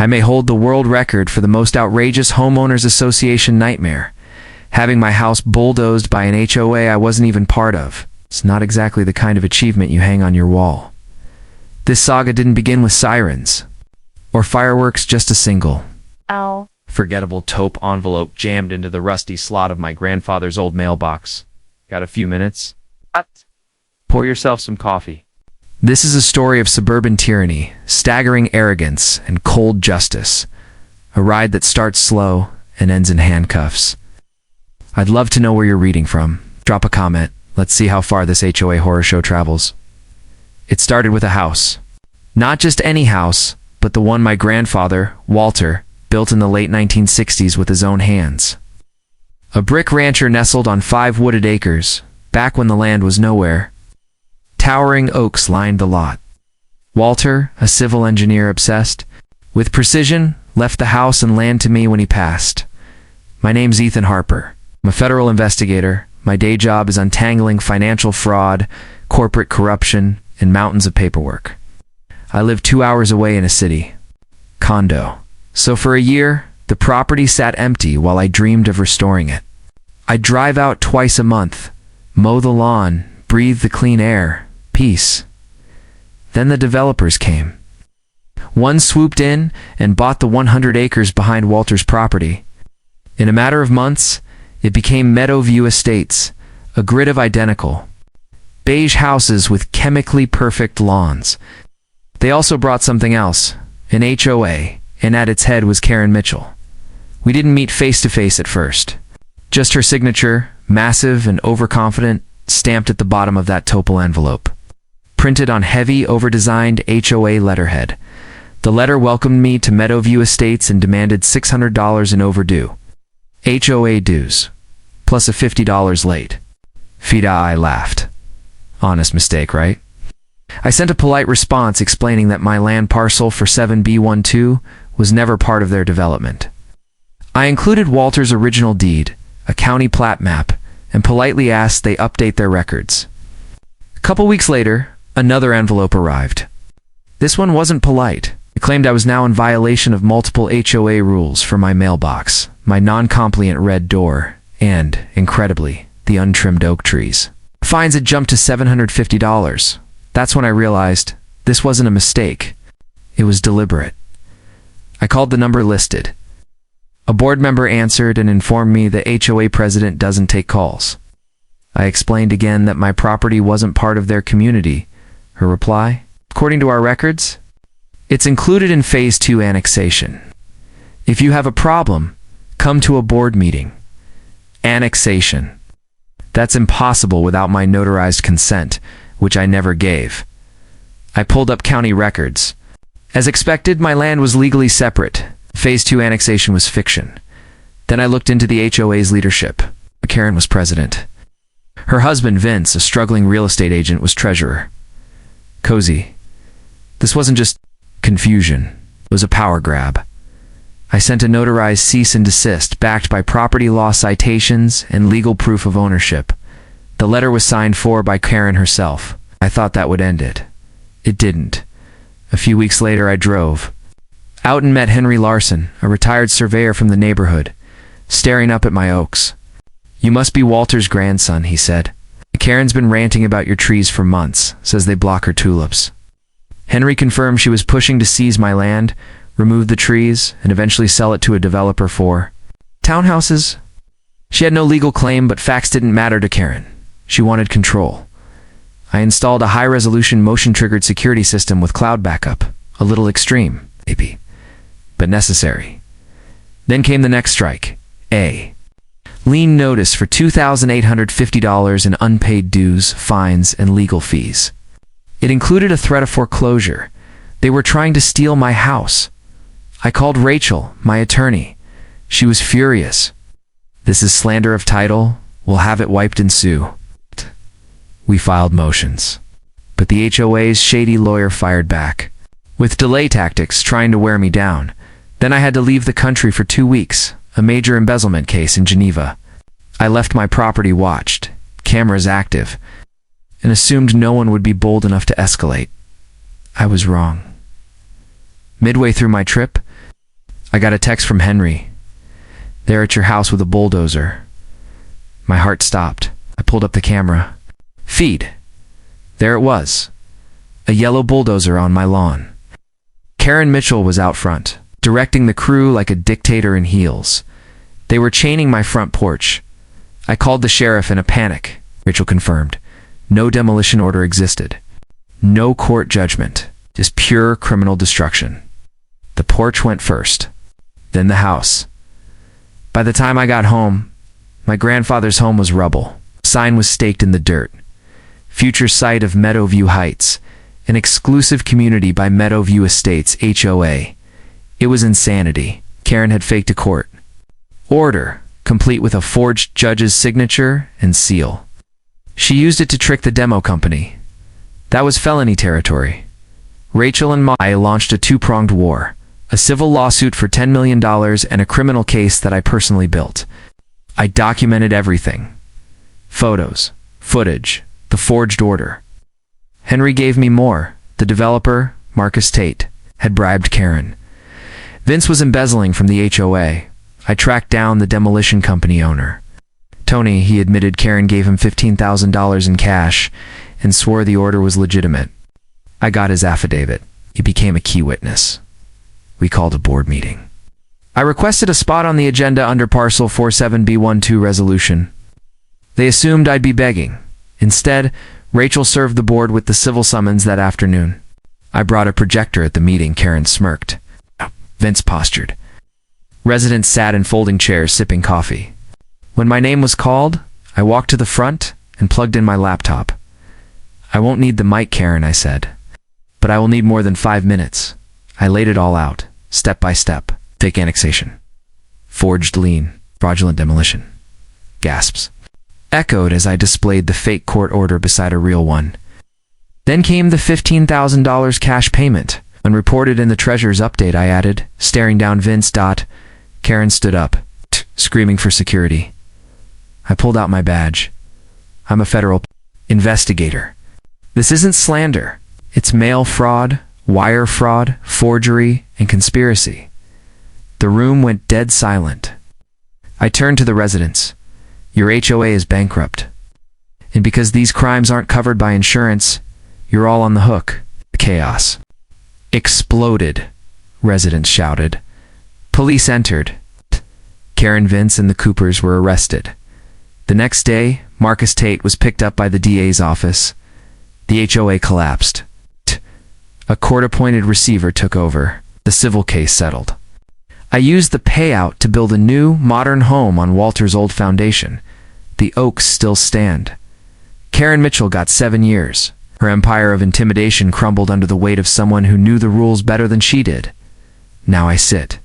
I may hold the world record for the most outrageous homeowners association nightmare, having my house bulldozed by an HOA I wasn't even part of. It's not exactly the kind of achievement you hang on your wall. This saga didn't begin with sirens or fireworks, just a single forgettable taupe envelope jammed into the rusty slot of my grandfather's old mailbox. Got a few minutes? Pour yourself some coffee. This is a story of suburban tyranny, staggering arrogance, and cold justice. A ride that starts slow and ends in handcuffs. I'd love to know where you're reading from. Drop a comment. Let's see how far this HOA horror show travels. It started with a house. Not just any house, but the one my grandfather, Walter, built in the late 1960s with his own hands. A brick rancher nestled on 5 wooded acres, back when the land was nowhere. Towering oaks lined the lot. Walter, a civil engineer obsessed with precision, left the house and land to me when he passed. My name's Ethan Harper. I'm a federal investigator. My day job is untangling financial fraud, corporate corruption, and mountains of paperwork. I live 2 hours away in a city condo. So for a year, the property sat empty while I dreamed of restoring it. I'd drive out twice a month, mow the lawn, breathe the clean air, peace. Then the developers came. One swooped in and bought the 100 acres behind Walter's property. In a matter of months, it became Meadowview Estates, a grid of identical beige houses with chemically perfect lawns. They also brought something else, an HOA, and at its head was Karen Mitchell. We didn't meet face to face at first. Just her signature, massive and overconfident, stamped at the bottom of that topal envelope. Printed on heavy, over-designed HOA letterhead. The letter welcomed me to Meadowview Estates and demanded $600 in overdue HOA dues, plus a $50 late. I laughed. Honest mistake, right? I sent a polite response explaining that my land parcel for 7B12 was never part of their development. I included Walter's original deed, a county plat map, and politely asked they update their records. A couple weeks later, another envelope arrived. This one wasn't polite. It claimed I was now in violation of multiple HOA rules for my mailbox, my non-compliant red door, and, incredibly, the untrimmed oak trees. Fines had jumped to $750. That's when I realized this wasn't a mistake. It was deliberate. I called the number listed. A board member answered and informed me the HOA president doesn't take calls. I explained again that my property wasn't part of their community. Her reply, according to our records, it's included in Phase 2 annexation. If you have a problem, come to a board meeting. Annexation. That's impossible without my notarized consent, which I never gave. I pulled up county records. As expected, my land was legally separate. Phase 2 annexation was fiction. Then I looked into the HOA's leadership. Karen was president. Her husband, Vince, a struggling real estate agent, was treasurer. Cozy. This wasn't just confusion. It was a power grab. I sent a notarized cease and desist backed by property law citations and legal proof of ownership. The letter was signed for by Karen herself. I thought that would end it. It didn't. A few weeks later, I drove out and met Henry Larson, a retired surveyor from the neighborhood, staring up at my oaks. You must be Walter's grandson, he said. Karen's been ranting about your trees for months, says they block her tulips. Henry confirmed she was pushing to seize my land, remove the trees, and eventually sell it to a developer for townhouses. She had no legal claim, but facts didn't matter to Karen. She wanted control. I installed a high-resolution motion-triggered security system with cloud backup. A little extreme, maybe, but necessary. Then came the next strike. A lien notice for $2,850 in unpaid dues, fines, and legal fees. It included a threat of foreclosure. They were trying to steal my house. I called Rachel, my attorney. She was furious. This is slander of title. We'll have it wiped and sue. We filed motions. But the HOA's shady lawyer fired back, with delay tactics trying to wear me down. Then I had to leave the country for 2 weeks, a major embezzlement case in Geneva. I left my property watched, cameras active, and assumed no one would be bold enough to escalate. I was wrong. Midway through my trip, I got a text from Henry. There at your house with a bulldozer. My heart stopped. I pulled up the camera. Feed. There it was. A yellow bulldozer on my lawn. Karen Mitchell was out front, directing the crew like a dictator in heels. They were chaining my front porch. I called the sheriff in a panic. Rachel confirmed. No demolition order existed. No court judgment. Just pure criminal destruction. The porch went first. Then the house. By the time I got home, my grandfather's home was rubble. A sign was staked in the dirt. Future site of Meadowview Heights, an exclusive community by Meadowview Estates, HOA. It was insanity. Karen had faked a court order, complete with a forged judge's signature and seal. She used it to trick the demo company. That was felony territory. Rachel and I launched a two-pronged war, a civil lawsuit for $10 million and a criminal case that I personally built. I documented everything. Photos, footage, the forged order. Henry gave me more. The developer, Marcus Tate, had bribed Karen. Vince was embezzling from the HOA. I tracked down the demolition company owner. Tony, he admitted Karen gave him $15,000 in cash and swore the order was legitimate. I got his affidavit. He became a key witness. We called a board meeting. I requested a spot on the agenda under Parcel 47B12 resolution. They assumed I'd be begging. Instead, Rachel served the board with the civil summons that afternoon. I brought a projector at the meeting. Karen smirked. Vince postured. Residents sat in folding chairs sipping coffee. When my name was called, I walked to the front and plugged in my laptop. I won't need the mic, Karen, I said. But I will need more than 5 minutes. I laid it all out, step by step. Fake annexation. Forged lien. Fraudulent demolition. Gasps echoed as I displayed the fake court order beside a real one. Then came the $15,000 cash payment. When reported in the treasurer's update, I added, staring down Vince. Karen stood up, screaming for security. I pulled out my badge. I'm a federal investigator. This isn't slander. It's mail fraud, wire fraud, forgery, and conspiracy. The room went dead silent. I turned to the residents. Your HOA is bankrupt. And because these crimes aren't covered by insurance, you're all on the hook. Chaos exploded. Residents shouted. Police entered. Karen, Vince, and the Coopers were arrested. The next day, Marcus Tate was picked up by the DA's office. The HOA collapsed. A court-appointed receiver took over. The civil case settled. I used the payout to build a new, modern home on Walter's old foundation. The oaks still stand. Karen Mitchell got 7 years. Her empire of intimidation crumbled under the weight of someone who knew the rules better than she did. Now I sit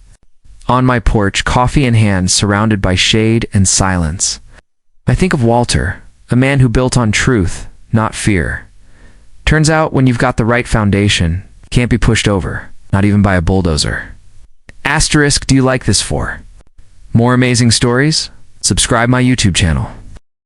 on my porch, coffee in hand, surrounded by shade and silence. I think of Walter, a man who built on truth, not fear. Turns out when you've got the right foundation, it can't be pushed over, not even by a bulldozer. Asterisk, do you like this for more amazing stories? Subscribe my YouTube channel.